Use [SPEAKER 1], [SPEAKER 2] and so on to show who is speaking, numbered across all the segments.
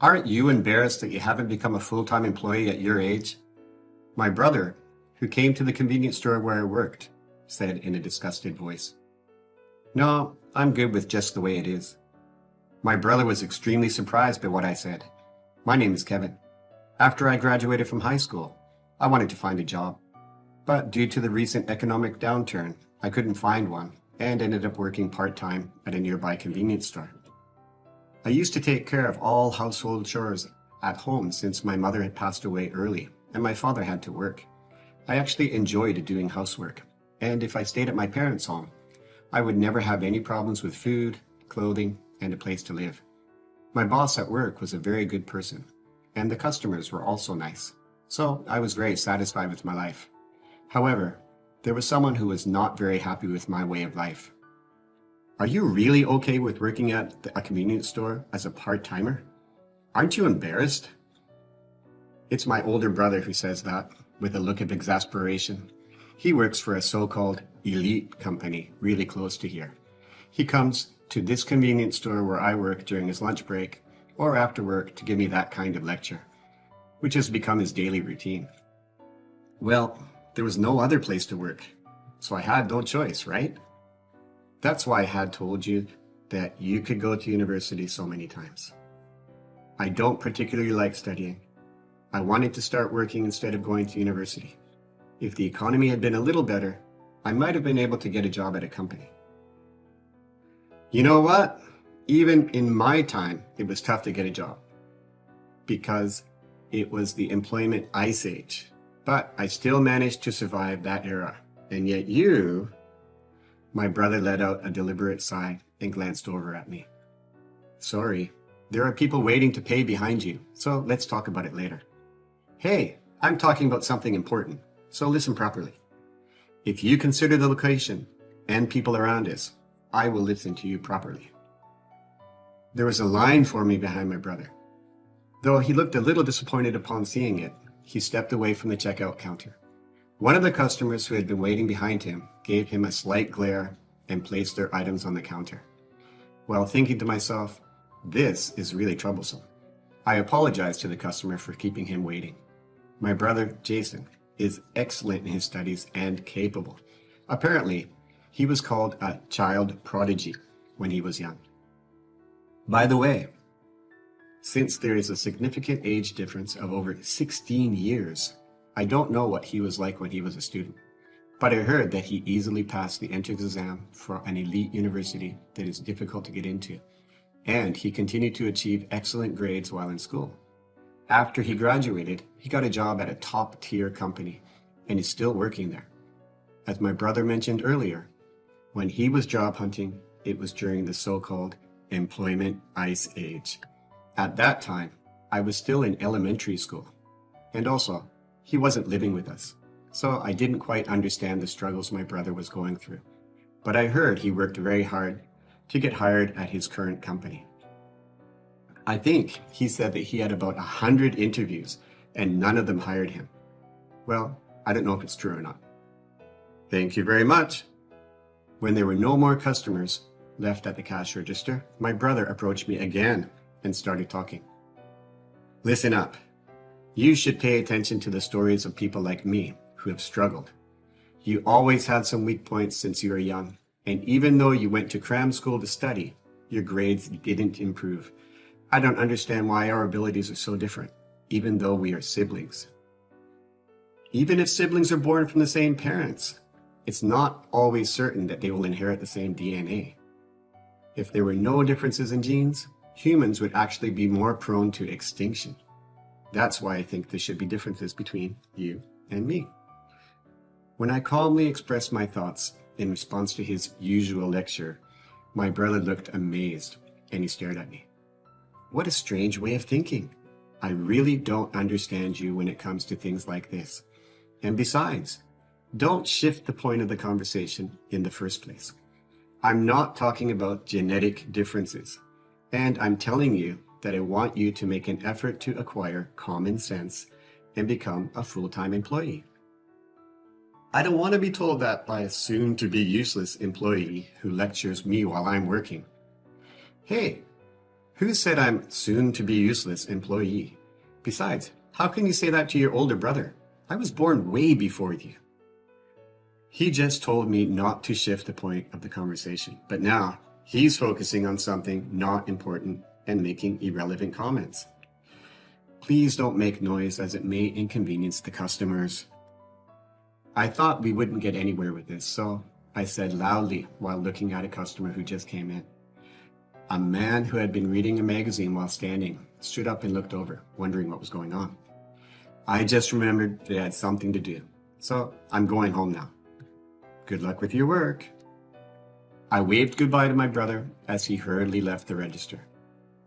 [SPEAKER 1] Aren't you embarrassed that you haven't become a full-time employee at your age? My brother, who came to the convenience store where I worked, said in a disgusted voice. No, I'm good with just the way it is. My brother was extremely surprised by what I said. My name is Kevin. After I graduated from high school, I wanted to find a job. But due to the recent economic downturn, I couldn't find one and ended up working part-time at a nearby convenience store. I used to take care of all household chores at home since my mother had passed away early and my father had to work. I actually enjoyed doing housework, and if I stayed at my parents' home, I would never have any problems with food, clothing, and a place to live. My boss at work was a very good person, and the customers were also nice, so I was very satisfied with my life. However, there was someone who was not very happy with my way of life. Are you really okay with working at a convenience store as a part-timer? Aren't you embarrassed? It's my older brother who says that, with a look of exasperation. He works for a so-called elite company really close to here. He comes to this convenience store where I work during his lunch break or after work to give me that kind of lecture, which has become his daily routine. Well, there was no other place to work, so I had no choice, right? That's why I had told you that you could go to university so many times. I don't particularly like studying. I wanted to start working instead of going to university. If the economy had been a little better, I might have been able to get a job at a company. You know what? Even in my time, it was tough to get a job because it was the employment ice age. But I still managed to survive that era. And yet you... My brother let out a deliberate sigh and glanced over at me. Sorry, there are people waiting to pay behind you, so let's talk about it later. Hey, I'm talking about something important, so listen properly. If you consider the location and people around us, I will listen to you properly. There was a line for me behind my brother. Though he looked a little disappointed upon seeing it, he stepped away from the checkout counter. One of the customers who had been waiting behind him gave him a slight glare and placed their items on the counter. While thinking to myself, this is really troublesome. I apologized to the customer for keeping him waiting. My brother, Jason, is excellent in his studies and capable. Apparently, he was called a child prodigy when he was young. By the way, since there is a significant age difference of over 16 years, I don't know what he was like when he was a student, but I heard that he easily passed the entrance exam for an elite university that is difficult to get into, and he continued to achieve excellent grades while in school. After he graduated, he got a job at a top-tier company and is still working there. As my brother mentioned earlier, when he was job hunting, it was during the so-called employment ice age. At that time, I was still in elementary school, and also, he wasn't living with us, so I didn't quite understand the struggles my brother was going through. But I heard he worked very hard to get hired at his current company. I think he said that he had about 100 interviews and none of them hired him. Well, I don't know if it's true or not. Thank you very much. When there were no more customers left at the cash register, my brother approached me again and started talking. Listen up. You should pay attention to the stories of people like me who have struggled. You always had some weak points since you were young, and even though you went to cram school to study, your grades didn't improve. I don't understand why our abilities are so different, even though we are siblings. Even if siblings are born from the same parents, it's not always certain that they will inherit the same DNA. If there were no differences in genes, humans would actually be more prone to extinction. That's why I think there should be differences between you and me. When I calmly expressed my thoughts in response to his usual lecture, my brother looked amazed and he stared at me. What a strange way of thinking. I really don't understand you when it comes to things like this. And besides, don't shift the point of the conversation in the first place. I'm not talking about genetic differences, and I'm telling you that I want you to make an effort to acquire common sense and become a full-time employee. I don't want to be told that by a soon-to-be useless employee who lectures me while I'm working. Hey, Who said I'm soon to be useless employee? Besides, how can you say that to your older brother? I was born way before you. He just told me not to shift the point of the conversation, but now he's focusing on something not important and making irrelevant comments. Please don't make noise as it may inconvenience the customers. I thought we wouldn't get anywhere with this, so I said loudly while looking at a customer who just came in. A man who had been reading a magazine while standing stood up and looked over, wondering what was going on. I just remembered they had something to do, so I'm going home now. Good luck with your work. I waved goodbye to my brother as he hurriedly left the register.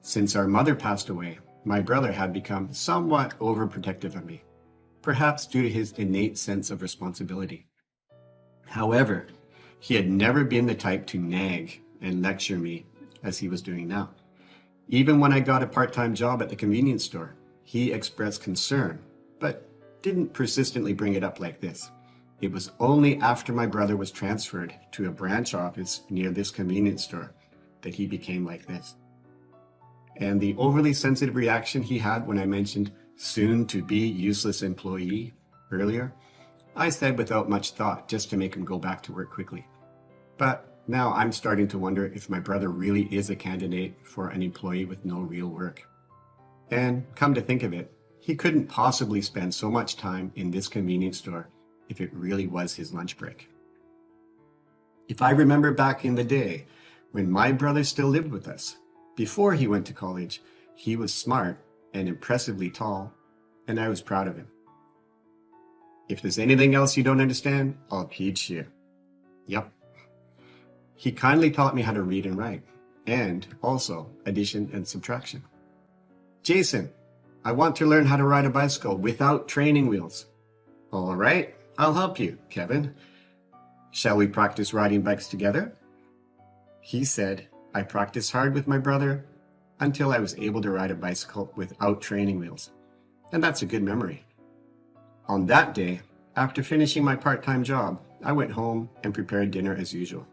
[SPEAKER 1] Since our mother passed away, my brother had become somewhat overprotective of me, perhaps due to his innate sense of responsibility. However, he had never been the type to nag and lecture me as he was doing now. Even when I got a part-time job at the convenience store, he expressed concern, but didn't persistently bring it up like this. It was only after my brother was transferred to a branch office near this convenience store that he became like this. And the overly sensitive reaction he had when I mentioned soon to be useless employee earlier, I said without much thought just to make him go back to work quickly. But now I'm starting to wonder if my brother really is a candidate for an employee with no real work. And come to think of it, he couldn't possibly spend so much time in this convenience store if it really was his lunch break. If I remember back in the day when my brother still lived with us, before he went to college, he was smart and impressively tall, and I was proud of him. If there's anything else you don't understand, I'll teach you. Yep. He kindly taught me how to read and write, and also addition and subtraction. Jason, I want to learn how to ride a bicycle without training wheels. All right, I'll help you, Kevin. Shall we practice riding bikes together? He said I practiced hard with my brother until I was able to ride a bicycle without training wheels, and that's a good memory. On that day, after finishing my part-time job, I went home and prepared dinner as usual,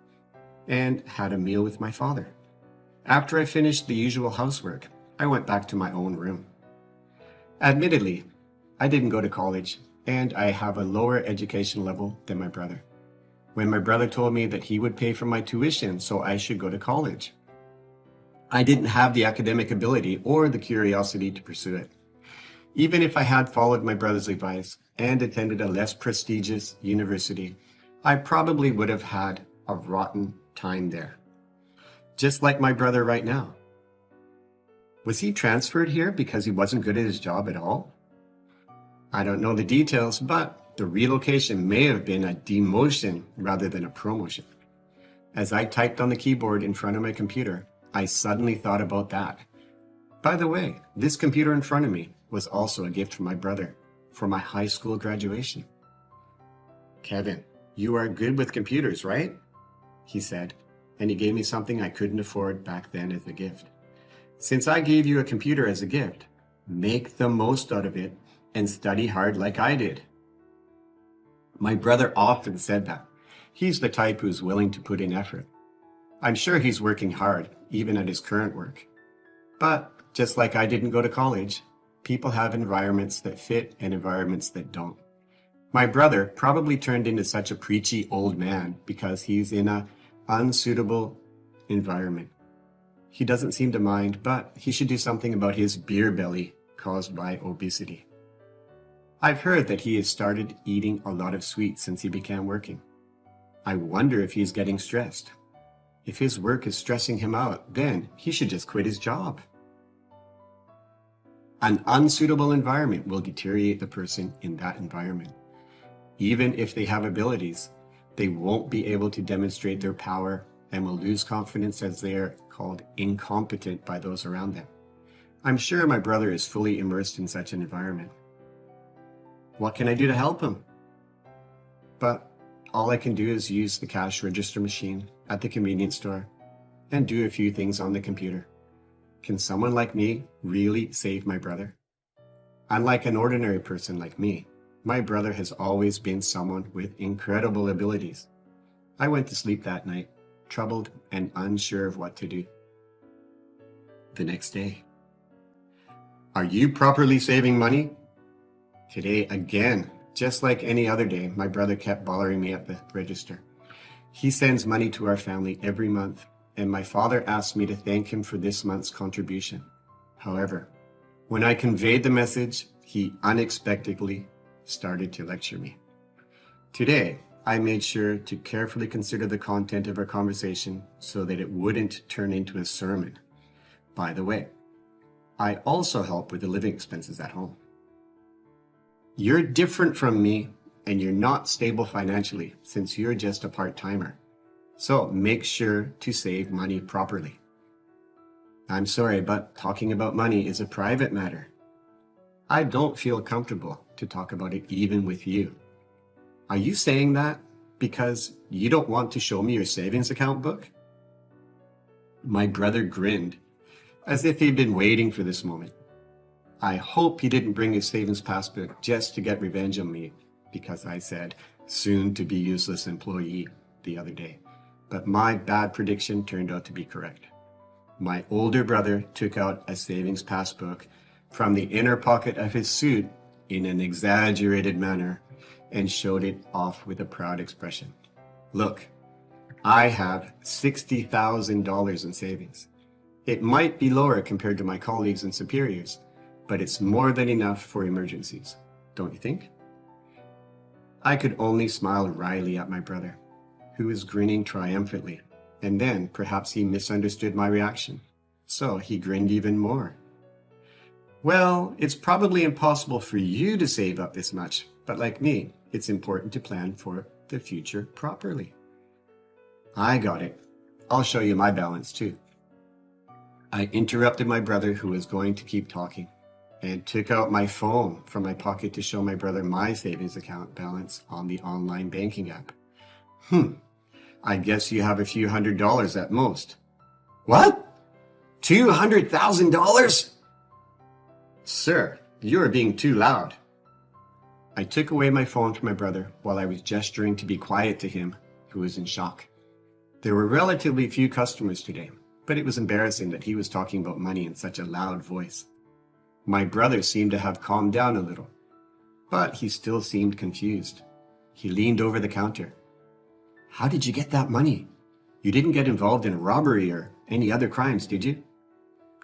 [SPEAKER 1] and had a meal with my father. After I finished the usual housework, I went back to my own room. Admittedly, I didn't go to college, and I have a lower education level than my brother. When my brother told me that he would pay for my tuition so I should go to college, I didn't have the academic ability or the curiosity to pursue it. Even if I had followed my brother's advice and attended a less prestigious university, I probably would have had a rotten time there. Just like my brother right now. Was he transferred here because he wasn't good at his job at all? I don't know the details, but the relocation may have been a demotion rather than a promotion. As I typed on the keyboard in front of my computer, I suddenly thought about that. By the way, this computer in front of me was also a gift from my brother for my high school graduation. Kevin, you are good with computers, right? He said, and he gave me something I couldn't afford back then as a gift. Since I gave you a computer as a gift, make the most out of it and study hard like I did. My brother often said that. He's the type who's willing to put in effort. I'm sure he's working hard, even at his current work. But just like I didn't go to college, people have environments that fit and environments that don't. My brother probably turned into such a preachy old man because he's in an unsuitable environment. He doesn't seem to mind, but he should do something about his beer belly caused by obesity. I've heard that he has started eating a lot of sweets since he began working. I wonder if he's getting stressed. If his work is stressing him out, then he should just quit his job. An unsuitable environment will deteriorate the person in that environment. Even if they have abilities, they won't be able to demonstrate their power and will lose confidence as they are called incompetent by those around them. I'm sure my brother is fully immersed in such an environment. What can I do to help him? But all I can do is use the cash register machine at the convenience store and do a few things on the computer. Can someone like me really save my brother? Unlike an ordinary person like me, my brother has always been someone with incredible abilities. I went to sleep that night, troubled and unsure of what to do. the next day. Are you properly saving money? Today, again, just like any other day, my brother kept bothering me at the register. He sends money to our family every month, and my father asked me to thank him for this month's contribution. However, when I conveyed the message, he unexpectedly started to lecture me. Today, I made sure to carefully consider the content of our conversation so that it wouldn't turn into a sermon. By the way, I also help with the living expenses at home. You're different from me, and you're not stable financially since you're just a part-timer. So make sure to save money properly. I'm sorry, but talking about money is a private matter. I don't feel comfortable to talk about it even with you. Are you saying that because you don't want to show me your savings account book? My brother grinned, as if he'd been waiting for this moment. I hope he didn't bring his savings passbook just to get revenge on me because I said soon to be useless employee the other day. But my bad prediction turned out to be correct. My older brother took out a savings passbook from the inner pocket of his suit in an exaggerated manner and showed it off with a proud expression. Look, I have $60,000 in savings. It might be lower compared to my colleagues and superiors, but it's more than enough for emergencies, don't you think? I could only smile wryly at my brother, who was grinning triumphantly, and then perhaps he misunderstood my reaction, so he grinned even more. Well, it's probably impossible for you to save up this much, but like me, it's important to plan for the future properly. I got it. I'll show you my balance too. I interrupted my brother, who was going to keep talking, and took out my phone from my pocket to show my brother my savings account balance on the online banking app. I guess you have a few $100s at most. What? $200,000? Sir, you are being too loud. I took away my phone from my brother while I was gesturing to be quiet to him, who was in shock. There were relatively few customers today, but it was embarrassing that he was talking about money in such a loud voice. My brother seemed to have calmed down a little, but he still seemed confused. He leaned over the counter. How did you get that money? You didn't get involved in a robbery or any other crimes, did you?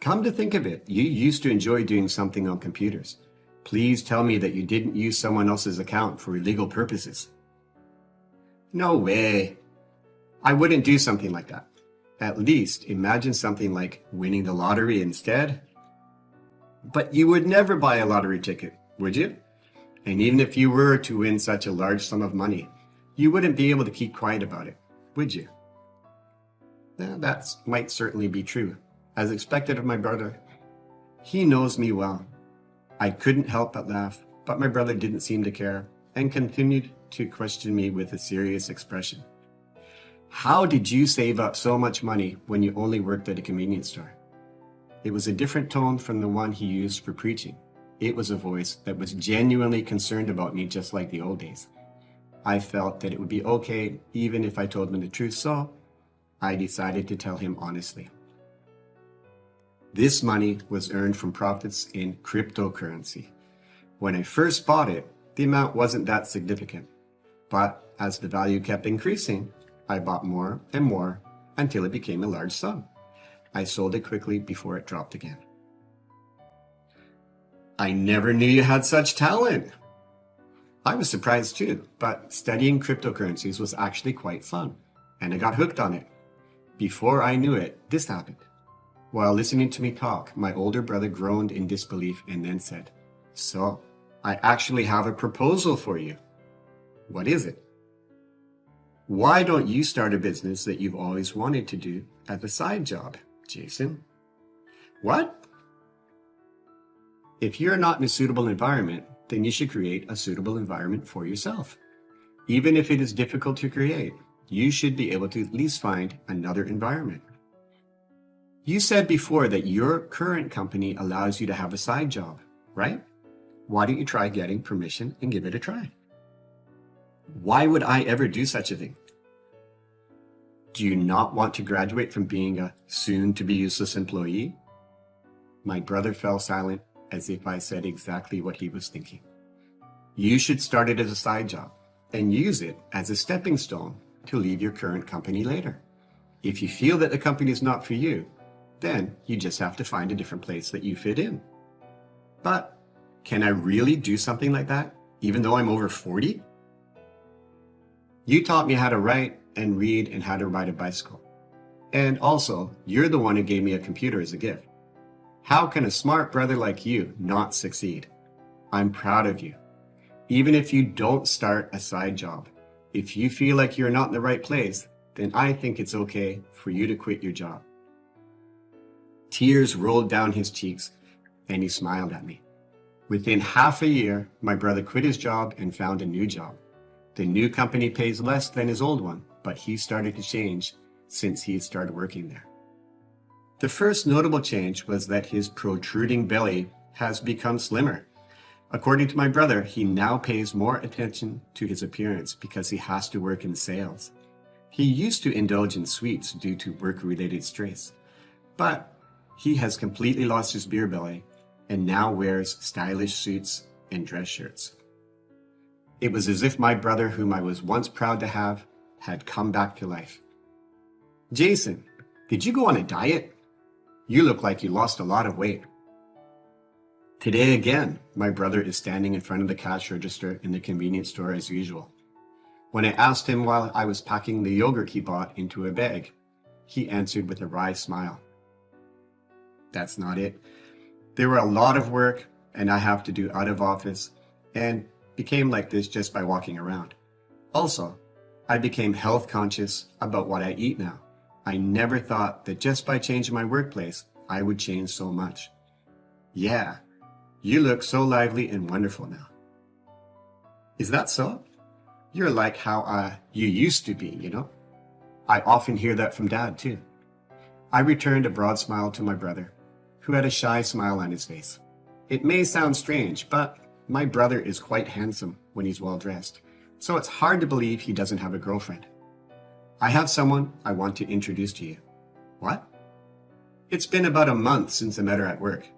[SPEAKER 1] Come to think of it, you used to enjoy doing something on computers. Please tell me that you didn't use someone else's account for illegal purposes. No way. I wouldn't do something like that. At least imagine something like winning the lottery instead. But you would never buy a lottery ticket, would you? And even if you were to win such a large sum of money, you wouldn't be able to keep quiet about it, would you? That might certainly be true, as expected of my brother. He knows me well. I couldn't help but laugh, but my brother didn't seem to care and continued to question me with a serious expression. How did you save up so much money when you only worked at a convenience store? It was a different tone from the one he used for preaching. It was a voice that was genuinely concerned about me, just like the old days. I felt that it would be okay even if I told him the truth, so I decided to tell him honestly. This money was earned from profits in cryptocurrency. When I first bought it, the amount wasn't that significant, but as the value kept increasing, I bought more and more until it became a large sum. I sold it quickly before it dropped again. I never knew you had such talent. I was surprised too, but studying cryptocurrencies was actually quite fun, and I got hooked on it. Before I knew it, this happened. While listening to me talk, my older brother groaned in disbelief and then said, "So, I actually have a proposal for you." "What is it?" "Why don't you start a business that you've always wanted to do as a side job, Jason?" "What?" "If you're not in a suitable environment, then you should create a suitable environment for yourself. Even if it is difficult to create, you should be able to at least find another environment. You said before that your current company allows you to have a side job, right? Why don't you try getting permission and give it a try?" "Why would I ever do such a thing?" "Do you not want to graduate from being a soon-to-be-useless employee? My brother fell silent as if I said exactly what he was thinking. You should start it as a side job and use it as a stepping stone to leave your current company later. If you feel that the company is not for you, then you just have to find a different place that you fit in. But can I really do something like that, even though I'm over 40? You taught me how to write and read and how to ride a bicycle. And also, you're the one who gave me a computer as a gift. How can a smart brother like you not succeed? I'm proud of you. Even if you don't start a side job, if you feel like you're not in the right place, then I think it's okay for you to quit your job. Tears rolled down his cheeks and he smiled at me. Within half a year, my brother quit his job and found a new job. The new company pays less than his old one, but he started to change since he had started working there. The first notable change was that his protruding belly has become slimmer. According to my brother, he now pays more attention to his appearance because he has to work in sales. He used to indulge in sweets due to work-related stress, but he has completely lost his beer belly and now wears stylish suits and dress shirts. It was as if my brother, whom I was once proud to have, had come back to life. Jason, did you go on a diet? You look like you lost a lot of weight. Today again, my brother is standing in front of the cash register in the convenience store as usual. When I asked him while I was packing the yogurt he bought into a bag, he answered with a wry smile. That's not it. There were a lot of work and I have to do out of office and became like this just by walking around. Also, I became health conscious about what I eat now. I never thought that just by changing my workplace, I would change so much. Yeah, you look so lively and wonderful now. Is that so? You're like how you used to be, you know? I often hear that from Dad too. I returned a broad smile to my brother, who had a shy smile on his face. It may sound strange, but my brother is quite handsome when he's well dressed, so it's hard to believe he doesn't have a girlfriend. I have someone I want to introduce to you. What? It's been about a month since I met her at work.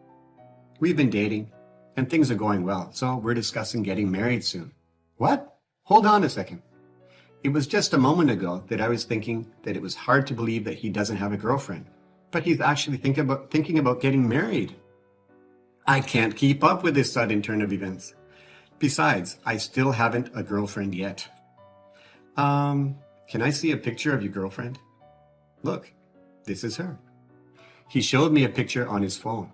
[SPEAKER 1] We've been dating, and things are going well, so we're discussing getting married soon. What? Hold on a second. It was just a moment ago that I was thinking that it was hard to believe that he doesn't have a girlfriend, but he's actually thinking about getting married. I can't keep up with this sudden turn of events. Besides, I still haven't a girlfriend yet. Can I see a picture of your girlfriend? Look, this is her. He showed me a picture on his phone.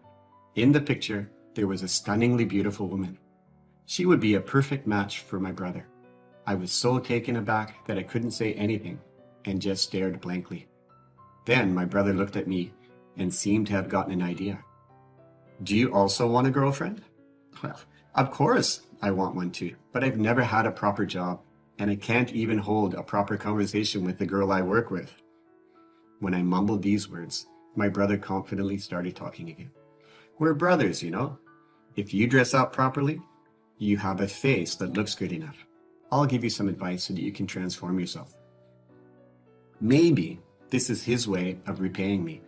[SPEAKER 1] In the picture, there was a stunningly beautiful woman. She would be a perfect match for my brother. I was so taken aback that I couldn't say anything and just stared blankly. Then my brother looked at me and seemed to have gotten an idea. Do you also want a girlfriend? Well, of course I want one too, but I've never had a proper job and I can't even hold a proper conversation with the girl I work with. When I mumbled these words, my brother confidently started talking again. We're brothers, you know. If you dress up properly, you have a face that looks good enough. I'll give you some advice so that you can transform yourself. Maybe this is his way of repaying me.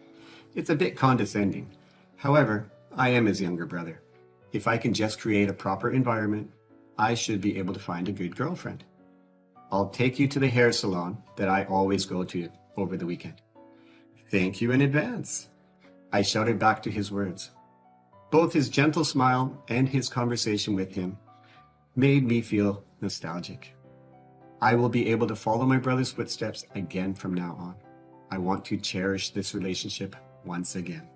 [SPEAKER 1] It's a bit condescending. However, I am his younger brother. If I can just create a proper environment, I should be able to find a good girlfriend. I'll take you to the hair salon that I always go to over the weekend. Thank you in advance. I shouted back to his words. Both his gentle smile and his conversation with him made me feel nostalgic. I will be able to follow my brother's footsteps again from now on. I want to cherish this relationship once again.